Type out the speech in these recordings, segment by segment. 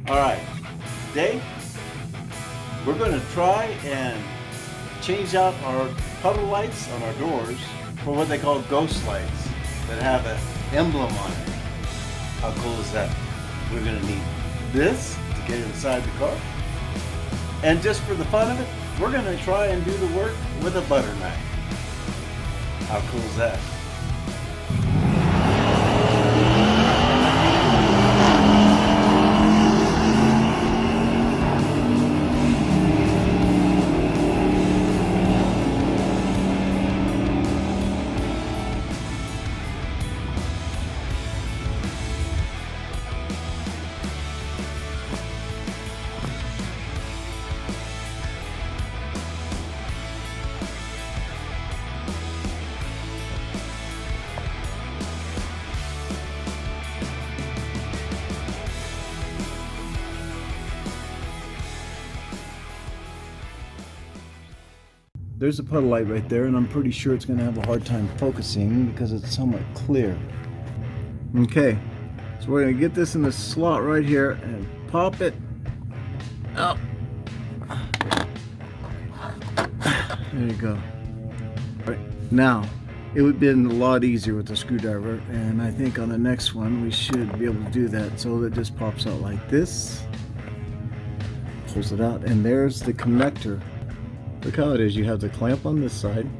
Alright, today we're going to try and change out our puddle lights on our doors for what they call ghost lights that have an emblem on it. How cool is that? We're going to need this to get inside the car. And just for the fun of it, we're going to try and do the work with a butter knife. How cool is that? There's a puddle light right there, and I'm pretty sure it's going to have a hard time focusing because it's somewhat clear. Okay, so we're going to get this in the slot right here and pop it up. There you go. All right, now, it would have been a lot easier with the screwdriver, and I think on the next one we should be able to do that. So it just pops out like this, pulls it out, and there's the connector. Look how it is. You have the clamp on this side.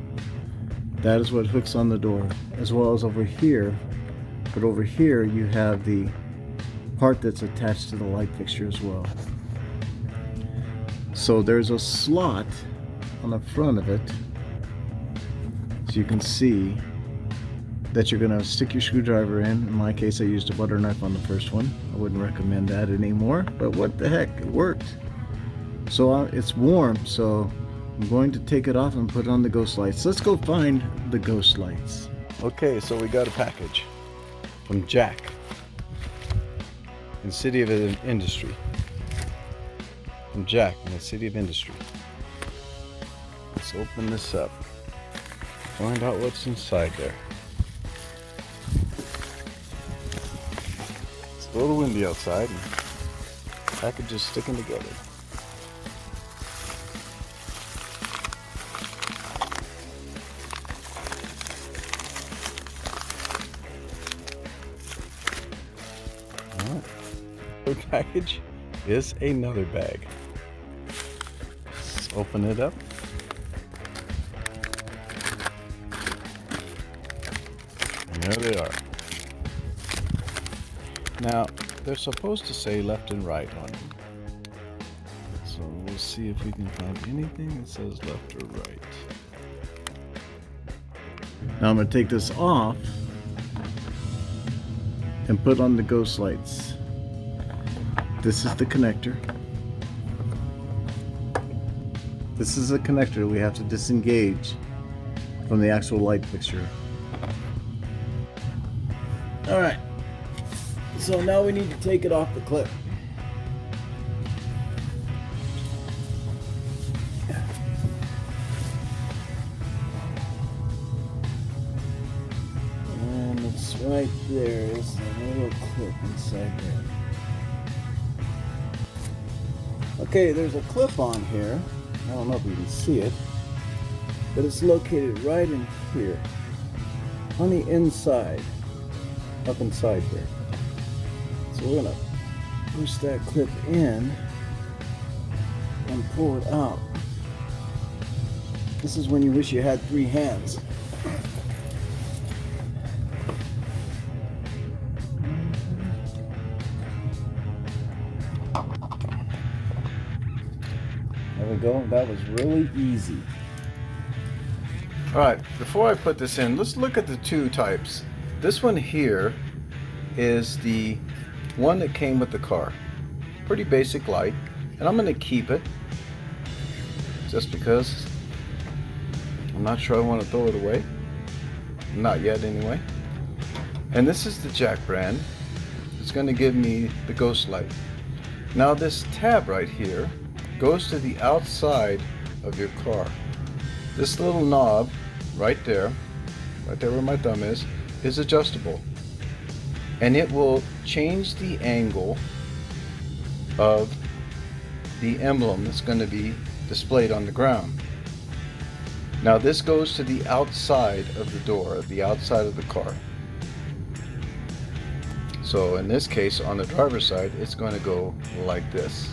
That is what hooks on the door, as well as over here. But over here you have the part that's attached to the light fixture as well. So there's a slot on the front of it, so you can see that you're going to stick your screwdriver in. In my case, I used a butter knife on the first one. I wouldn't recommend that anymore, but what the heck, it worked. So it's warm, so I'm going to take it off and put it on the ghost lights. Let's go find the ghost lights. Okay, so we got a package from Jack in City of Industry. From Jack in the City of Industry. Let's open this up. Find out what's inside there. It's a little windy outside and the package is sticking together. The package is another bag. Let's open it up. And there they are. Now, they're supposed to say left and right on them. So we'll see if we can find anything that says left or right. Now I'm going to take this off and put on the ghost lights. This is the connector. This is a connector we have to disengage from the actual light fixture. Alright, so now we need to take it off the clip. And it's right there. There's a little clip inside there. Okay, there's a clip on here. I don't know if you can see it, but it's located right in here, on the inside, up inside here. So we're gonna push that clip in and pull it out. This is when you wish you had 3 hands. There we go. That was really easy. Alright, before I put this in, let's look at the two types. This one here is the one that came with the car. Pretty basic light, and I'm going to keep it just because I'm not sure I want to throw it away. Not yet anyway. And this is the Jack brand. It's going to give me the ghost light. Now this tab right here goes to the outside of your car. This little knob right there where my thumb is adjustable, and it will change the angle of the emblem that's going to be displayed on the ground. Now this goes to the outside of the door, the outside of the car. So in this case, on the driver's side, it's going to go like this,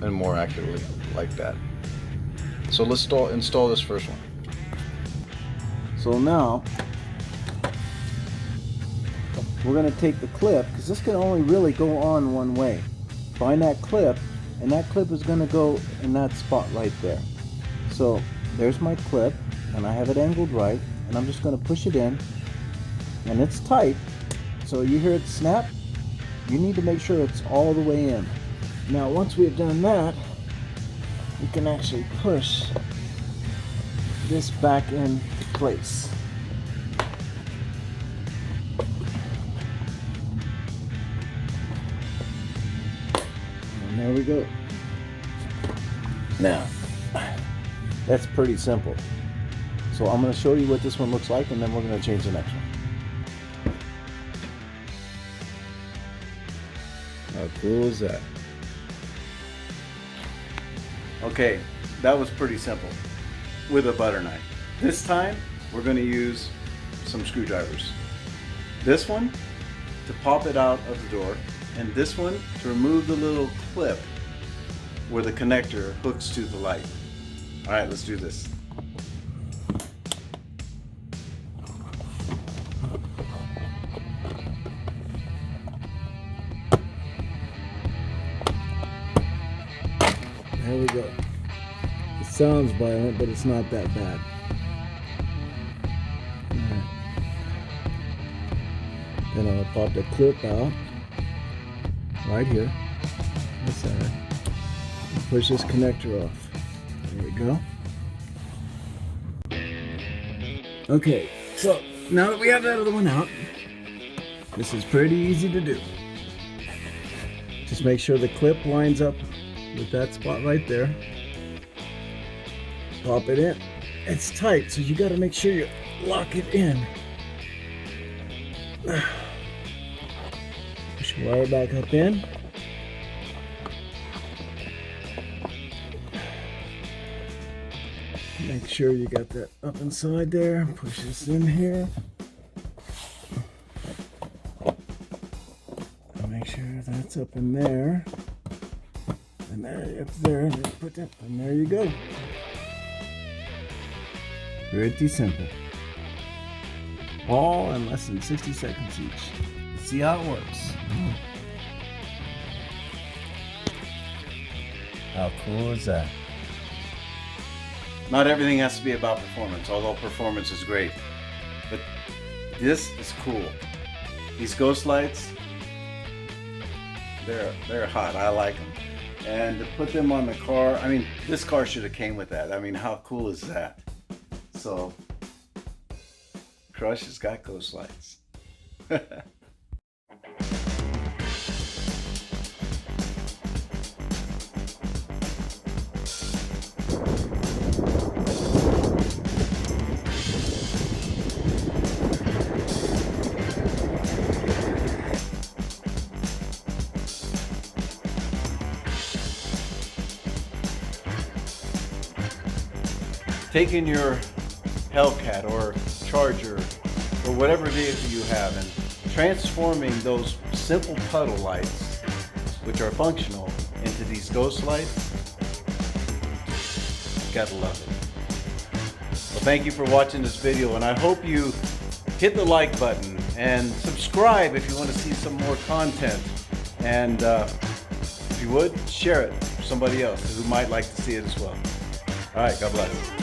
and more accurately like that. So let's install this first one. So now we're going to take the clip, because this can only really go on one way. Find that clip, and that clip is going to go in that spot right there. So there's my clip, and I have it angled right, and I'm just going to push it in, and it's tight. So you hear it snap, you need to make sure it's all the way in. Now once we've done that, we can actually push this back in place. And there we go. Now, that's pretty simple. So I'm going to show you what this one looks like, and then we're going to change the next one. How cool is that? Okay, that was pretty simple with a butter knife. This time we're going to use some screwdrivers. This one to pop it out of the door, and this one to remove the little clip where the connector hooks to the light. Alright, let's do this. There we go. It sounds violent, but it's not that bad. Alright. Then I'll pop the clip out right here in the center and push this connector off. There we go. Okay, so now that we have that other one out, this is pretty easy to do. Just make sure the clip lines up with that spot right there. Pop it in. It's tight, so you got to make sure you lock it in. Push the wire back up in. Make sure you got that up inside there. Push this in here. Make sure that's up in there. And there, up there, and put that, and there you go. Pretty simple. All in less than 60 seconds each. Let's see how it works. How cool is that? Not everything has to be about performance, although performance is great. But this is cool. These ghost lights, they're hot. I like them. And to put them on the car, I mean, this car should have came with that. I mean, how cool is that? So, Crush has got ghost lights. Taking your Hellcat or Charger or whatever vehicle you have and transforming those simple puddle lights, which are functional, into these ghost lights, you gotta love it. Well, thank you for watching this video, and I hope you hit the like button and subscribe if you want to see some more content. And if you would, share it for somebody else who might like to see it as well. All right, God bless.